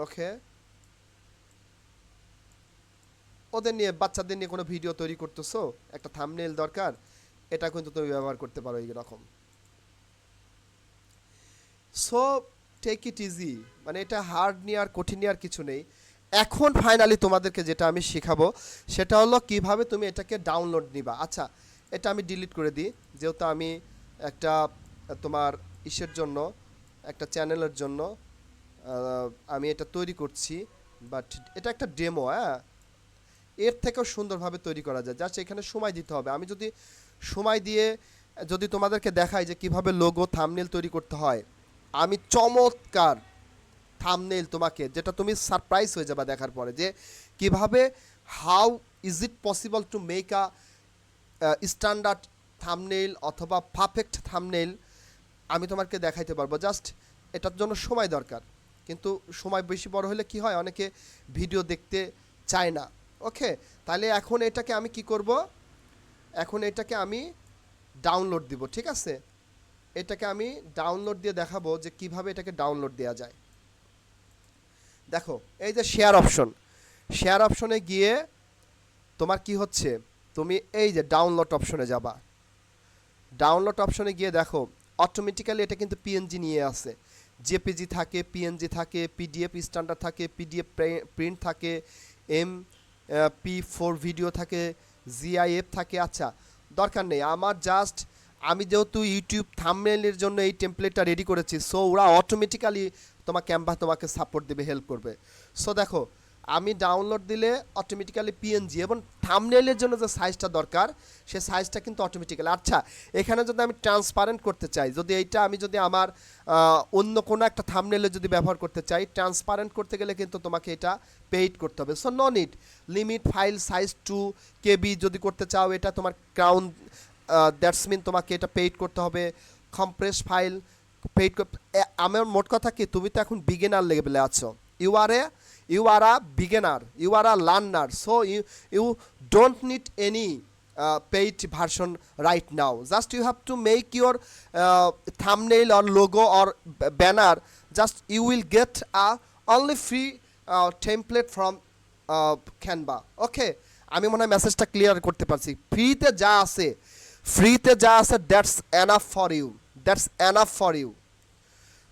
ওকে, ওদের নিয়ে বাচ্চাদের নিয়ে কোনো ভিডিও তৈরি করতেছো, একটা থাম্বনেইল দরকার, এটা কিন্তু তুমি ব্যবহার করতে পারো এই রকম। সো টেক ইট ইজি, মানে এটা হার্ড নিয়ে আর কঠিন নিয়ে আর কিছু নেই। এখন ফাইনালি তোমাদেরকে যেটা আমি শেখাবো সেটা হলো কিভাবে তুমি এটাকে ডাউনলোড নিবা। আচ্ছা এটা আমি ডিলিট করে দিই, যেহেতু আমি একটা তোমার ইসের জন্য, একটা চ্যানেলের জন্য আমি এটা তৈরি করছি। বাট এটা একটা ডেমো, হ্যাঁ, এর থেকেও সুন্দরভাবে তৈরি করা যায়, জাস্ট এখানে সময় দিতে হবে। আমি যদি সময় দিয়ে যদি তোমাদেরকে দেখাই যে কিভাবে লোগো থাম্বনেল তৈরি করতে হয়, আমি চমৎকার থাম্বনেল তোমাকে, যেটা তুমি সারপ্রাইজ হয়ে যাবে দেখার পরে, যে কিভাবে how is it possible to make a standard thumbnail অথবা পারফেক্ট থাম্বনেল আমি তোমাকে দেখাইতে পারবো। জাস্ট এটার জন্য সময় দরকার, কিন্তু সময় বেশি বড় হলে কি হয়, অনেকে ভিডিও দেখতে চায় না। ওকে, তাহলে এখন এটাকে আমি কি করব, এখন এটাকে আমি ডাউনলোড দিব, ঠিক আছে? এটাকে আমি ডাউনলোড দিয়ে দেখাবো যে কিভাবে এটাকে ডাউনলোড দেওয়া যায়। দেখো এই যে শেয়ার অপশন, শেয়ার অপশনে গিয়ে তোমার কি হচ্ছে, তুমি এই যে ডাউনলোড অপশনে যাবা। ডাউনলোড অপশনে গিয়ে দেখো অটোমেটিক্যালি এটা কিন্তু পিএনজি নিয়ে আসে, জেপিজি থাকে, পিএনজি থাকে, পিডিএফ স্ট্যান্ডার্ড থাকে, পিডিএফ প্রিন্ট থাকে, MP4 ভিডিও থাকে, জিআইএফ থাকে। আচ্ছা, দরকার নেই আমার, জাস্ট আমি যেহেতু ইউটিউব থাম্বনেলের জন্য এই টেমপ্লেটটা রেডি করেছি, সো ওরা অটোমেটিক্যালি তোমার ক্যানভা তোমাকে সাপোর্ট দেবে, হেল্প করবে। সো দেখো আমি ডাউনলোড দিলে অটোমেটিক্যালি পিএনজি এবং থাম্বনেলের জন্য যে সাইজটা দরকার সে সাইজটা কিন্তু অটোমেটিক্যালি। আচ্ছা, এখানে যদি আমি ট্রান্সপারেন্ট করতে চাই, যদি এইটা আমি যদি আমার অন্য কোনো একটা থাম্বনেলে যদি ব্যবহার করতে চাই, ট্রান্সপারেন্ট করতে গেলে কিন্তু তোমাকে এটা পেইড করতে হবে। So no need, limit file size 2 KB যদি করতে চাও, এটা তোমার ক্রাউন, দ্যাটস মিন তোমাকে এটা পেইড করতে হবে। কম্প্রেস ফাইল পেইড করতে, আমার মোট কথা কি, তুমি তো এখন বিগিনার লেভেলে আছো, you are a beginner, you are a learner, so you don't need any paid version right now. Just you have to make your thumbnail or logo or banner, just you will get a only free template from Canva. Okay, আমি মনে হয় মেসেজটা clear করতে পারছি। ফ্রিতে যা আছে, ফ্রিতে যা আছে, that's enough for you, that's enough for you.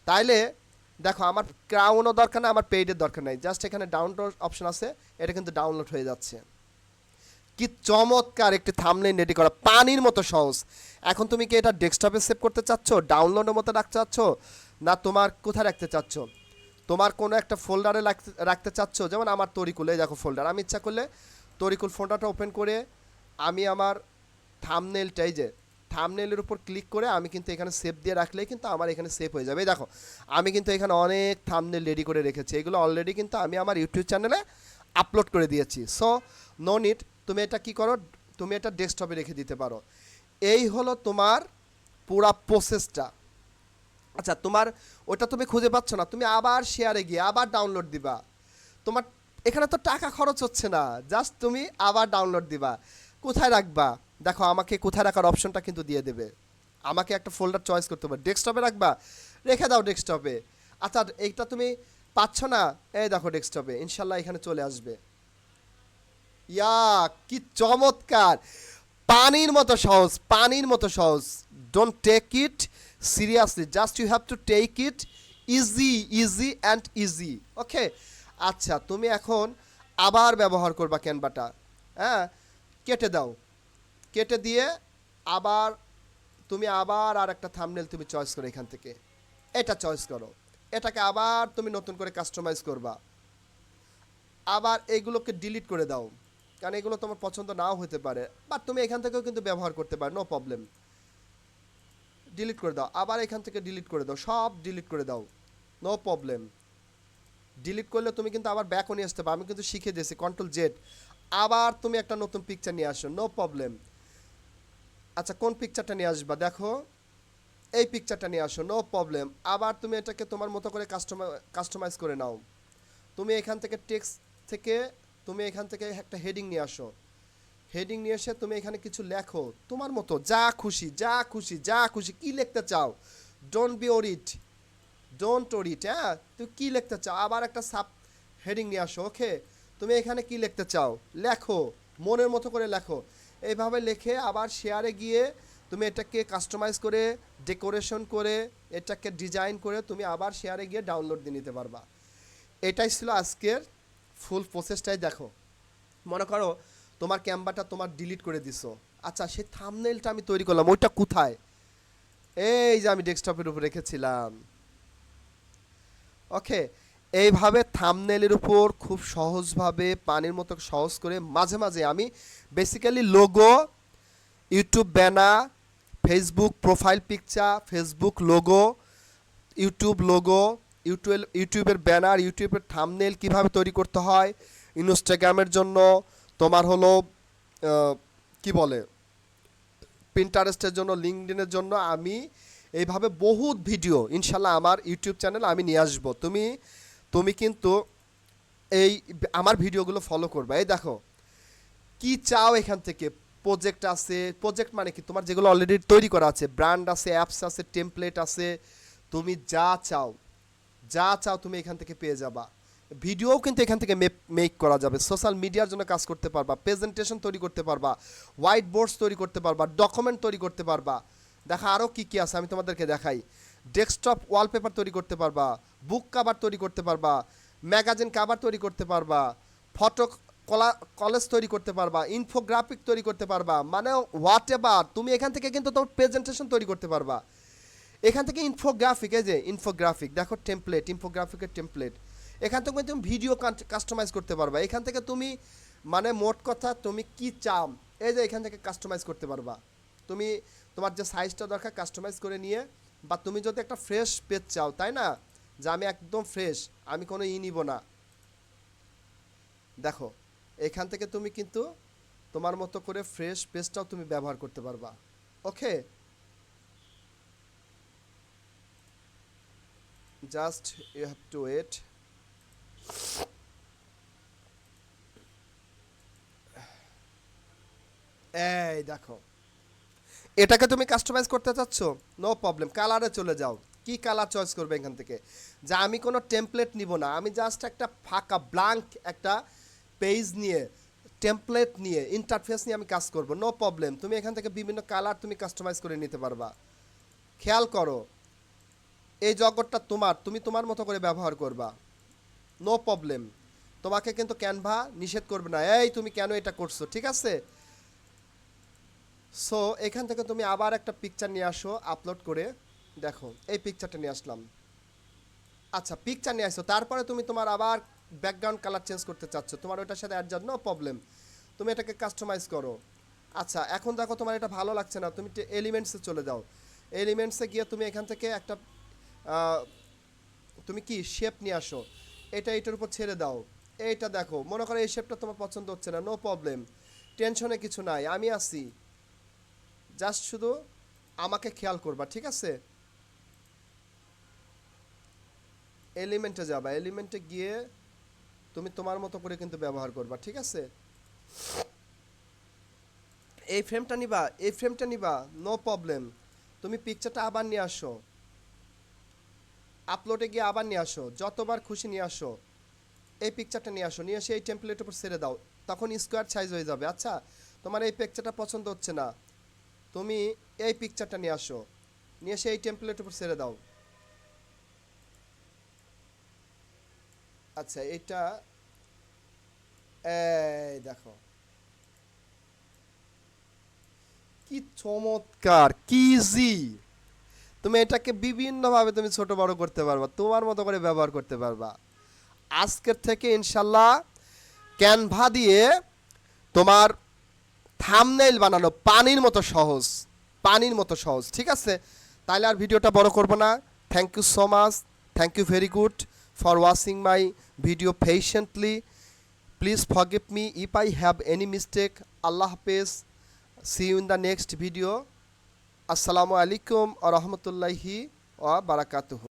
তাইলে দেখো আমার ক্রাউনও দরকার না, আমার পেইডের দরকার নাই, জাস্ট এখানে ডাউনলোড অপশন আছে, এটা কিন্তু ডাউনলোড হয়ে যাচ্ছে। কি চমৎকার একটি থাম্বনেল রেডি করা, পানির মতো সহজ। এখন তুমি কি এটা ডেস্কটপে সেভ করতে চাচ্ছ, ডাউনলোডের মতো রাখতে চাচ্ছ, না তোমার কোথায় রাখতে চাচ্ছ, তোমার কোনো একটা ফোল্ডারে রাখতে চাচ্ছ? যেমন আমার তরিকুল, এই দেখো ফোল্ডার, আমি ইচ্ছা করলে তরিকুল ফোল্ডারটা ওপেন করে আমি আমার থাম্বনেলটাই, যে থাম্বনেলের উপর ক্লিক করে আমি কিন্তু এখানে সেভ দিয়ে রাখলেই কিন্তু আমার এখানে সেভ হয়ে যাবে। দেখো আমি কিন্তু এখানে অনেক থাম্বনেল রেডি করে রেখেছি, এগুলো অলরেডি কিন্তু আমি আমার ইউটিউব চ্যানেলে আপলোড করে দিয়েছি। সো নো নিড, তুমি এটা কি করো, তুমি এটা ডেস্কটপে রেখে দিতে পারো। এই হলো তোমার পুরা প্রসেসটা। আচ্ছা, তোমার ওটা তুমি খুঁজে পাচ্ছ না, তুমি আবার শেয়ারে গিয়ে আবার ডাউনলোড দিবা, তোমার এখানে তো টাকা খরচ হচ্ছে না, জাস্ট তুমি আবার ডাউনলোড দিবা। কোথায় রাখবা, দেখো আমাকে কোথায় রাখার অপশনটা কিন্তু দিয়ে দেবে, আমাকে একটা ফোল্ডার চয়েস করতে হবে, ডেস্কটপে রাখবা, রেখে দাও ডেস্কটপে। আচ্ছা, এইটা তুমি পাচ্ছ না, এই দেখো ডেস্কটপে, ইনশাল্লাহ এখানে চলে আসবে। ইয়া, কি চমৎকার, পানির মতো সহজ, পানির মতো সহজ। Don't take it seriously, just you have to take it easy, easy and easy. Okay, আচ্ছা তুমি এখন আবার ব্যবহার করবা ক্যানভাটা, হ্যাঁ, কেটে দাও, কেটে দিয়ে আবার তুমি আবার আর একটা থাম্বনেল তুমি চয়েস করো, এখান থেকে এটা চয়েস করো, এটাকে আবার তুমি নতুন করে কাস্টমাইজ করবা, আবার এগুলোকে ডিলিট করে দাও, কারণ এগুলো তোমার পছন্দ নাও হতে পারে, বাট তুমি এখান থেকেও কিন্তু ব্যবহার করতে পারো, নো প্রবলেম। ডিলিট করে দাও, আবার এখান থেকে ডিলিট করে দাও, সব ডিলিট করে দাও, নো প্রবলেম। ডিলিট করলে তুমি কিন্তু আবার ব্যাকও নিয়ে আসতে পারো, আমি কিন্তু শিখে দিয়েছি, Ctrl+Z, আবার তুমি একটা নতুন পিকচার নিয়ে আসো, নো প্রবলেম। আচ্ছা, কোন পিকচারটা নিয়ে আসবা, দেখো এই পিকচারটা নিয়ে আসো, নো প্রবলেম। আবার তুমি এটাকে তোমার মতো করে কাস্টমাইজ করে নাও, তুমি এখান থেকে টেক্সট থেকে তুমি এখান থেকে একটা হেডিং নিয়ে আসো, হেডিং নিয়ে এসে তুমি এখানে কিছু লেখো তোমার মতো, যা খুশি যা খুশি যা খুশি, কি লিখতে চাও, don't be worried, don't worried, হ্যাঁ, তুমি কী লিখতে চাও, আবার একটা সাব হেডিং নিয়ে আসো। ওকে, তুমি এখানে কি লিখতে চাও লেখো, মনের মতো করে লেখো, এইভাবে লিখে আবার শেয়ারে গিয়ে তুমি এটাকে কাস্টমাইজ করে, ডেকোরেশন করে, এটাকে ডিজাইন করে তুমি আবার শেয়ারে গিয়ে ডাউনলোড দিয়ে নিতে পারবা। এটাই ছিল আজকের ফুল প্রসেসটাই। দেখো, মনে করো তোমার ক্যানভাটা তোমার ডিলিট করে দিছো, আচ্ছা সেই থাম্বনেলটা আমি তৈরি করলাম, ওইটা কোথায়? এই যে আমি ডেস্কটপের উপর রেখেছিলাম। ওকে, এইভাবে থাম্বনেলের উপর খুব সহজভাবে পানির মতো সহজ করে মাঝে মাঝে আমি basically logo, YouTube banner, Facebook profile picture, Facebook logo, YouTube logo, ইউটিউবের ব্যানার, ইউটিউবের থাম্বনেল কিভাবে তৈরি করতে হয়, ইনস্টাগ্রামের জন্য তোমার হলো কি বলে পিন্টারেস্টের জন্য, লিঙ্কডইনের জন্য আমি এইভাবে বহুত ভিডিও ইনশাল্লাহ আমার ইউটিউব চ্যানেলে আমি নিয়ে আসবো। তুমি কিন্তু এই আমার ভিডিওগুলো ফলো করবে। এই দেখো কি চাও এখান থেকে, প্রজেক্ট আছে, প্রজেক্ট মানে কি তোমার যেগুলো অলরেডি তৈরি করা আছে, ব্র্যান্ড আছে, অ্যাপস আছে, টেমপ্লেট আছে, তুমি যা চাও যা চাও তুমি এখান থেকে পেয়ে যাবা। ভিডিওও কিন্তু এখান থেকে মেক করা যাবে, সোশ্যাল মিডিয়ার জন্য কাজ করতে পারবা, প্রেজেন্টেশন তৈরি করতে পারবা, হোয়াইট বোর্ডস তৈরি করতে পারবা, ডকুমেন্ট তৈরি করতে পারবা। দেখা আরও কী কী আছে আমি তোমাদেরকে দেখাই। ডেস্কটপ ওয়ালপেপার তৈরি করতে পারবা, বুক কাভার তৈরি করতে পারবা, ম্যাগাজিন কাভার তৈরি করতে পারবা, ফটো কলেজ তৈরি করতে পারবা, ইনফোগ্রাফিক তৈরি করতে পারবা, মানে হোয়াট এভার তুমি এখান থেকে কিন্তু তোমার প্রেজেন্টেশন তৈরি করতে পারবা। এখান থেকে ইনফোগ্রাফিক, এই যে ইনফোগ্রাফিক দেখো, টেমপ্লেট, ইনফোগ্রাফিকের টেমপ্লেট, এখান থেকে তুমি ভিডিও কাস্টমাইজ করতে পারবা। এখান থেকে তুমি মানে মোট কথা তুমি কি চাও, এই যে এখান থেকে কাস্টমাইজ করতে পারবা। তুমি তোমার যে সাইজটা দরকার কাস্টমাইজ করে নিয়ে, বা তুমি যদি একটা ফ্রেশ পেজ চাও, তাই না, যে আমি একদম ফ্রেশ, আমি কোনো নিব না, দেখো এখান থেকে তুমি কিন্তু তোমার মতো করে ফ্রেশ পেজটাও তুমি ব্যবহার করতে পারবা। Okay, just you have to wait. এই দেখো এটাকে তুমি কাস্টমাইজ করতে চাচ্ছ, নো প্রবলেম, কালারে চলে যাও। কি কালার চয়েস করবে এখান থেকে, যে আমি কোনো টেমপ্লেট নিব না, আমি জাস্ট একটা ফাঁকা ব্ল্যাঙ্ক একটা পেজ নিয়ে, টেমপ্লেট নিয়ে, ইন্টারফেস নিয়ে আমি কাজ করব, নো প্রবলেম। তুমি এখান থেকে বিভিন্ন কালার তুমি কাস্টমাইজ করে নিতে পারবা। খেয়াল করো এই জগৎটা তোমার, তুমি তোমার মতো করে ব্যবহার করবা, নো প্রবলেম। তোমাকে কিন্তু ক্যানভা নিষেধ করবে না, এই তুমি কেন এটা করছো, ঠিক আছে। সো এখান থেকে তুমি আবার একটা পিকচার নিয়ে আসো আপলোড করে, দেখো এই পিকচারটা নিয়ে আসলাম। আচ্ছা পিকচার নিয়ে আসো, তারপরে তুমি তোমার আবার ব্যাকগ্রাউন্ড কালার চেঞ্জ করতে চাচ্ছ, তোমার ওইটার সাথে অ্যাডজাস্ট, নো প্রবলেম, তুমি এটাকে কাস্টমাইজ করো। আচ্ছা এখন দেখো তোমার এটা ভালো লাগছে না, তুমি এলিমেন্টসে চলে যাও। এলিমেন্টসে গিয়ে তুমি এখান থেকে একটা তুমি কি শেপ নিয়ে আসো, এটা এটার উপর ছেড়ে দাও। এইটা দেখো মনে করো এই শেপটা তোমার পছন্দ হচ্ছে না, নো প্রবলেম, টেনশনে কিছু নাই, আমি আছি, জাস্ট শুধু আমাকে খেয়াল করবা, ঠিক আছে। এলিমেন্টে যাবা, এলিমেন্টে গিয়ে তুমি তোমার মতো করে কিন্তু ব্যবহার করবা, ঠিক আছে। এই ফ্রেমটা নিবা, এই ফ্রেমটা নিবা, নো প্রবলেম, তুমি পিকচারটা আবার নিয়ে আসো, আপলোডে গিয়ে আবার নিয়ে আসো, যতবার খুশি নিয়ে আসো, এই পিকচারটা নিয়ে আসো, নিয়ে এসে এই টেমপ্লেটের উপর ছেড়ে দাও, তখন স্কোয়ার সাইজ হয়ে যাবে। আচ্ছা তোমার এই পিকচারটা পছন্দ হচ্ছে না, তুমি এই পিকচারটা নিয়ে আসো, নিয়ে এসে এই টেমপ্লেটের উপর ছেড়ে দাও। আচ্ছা এটা এই দেখো কি চমৎকার, কি ইজি, তুমি এটাকে বিভিন্নভাবে তুমি ছোট বড় করতে পারবা, তোমার মতো করে ব্যবহার করতে পারবা। আজকের থেকে ইনশাল্লাহ ক্যানভা দিয়ে তোমার থাম্বনেইল বানানো পানির মতো সহজ, পানির মতো সহজ, ঠিক আছে। তাহলে আর ভিডিওটা বড় করব না। Thank you so much, thank you very good for watching my video patiently. Please forgive me if I have any mistake. আল্লাহ হাফেজ, see you in the next video. আসসালামু আলাইকুম ওয়া রাহমাতুল্লাহি ওয়া বারাকাতুহু।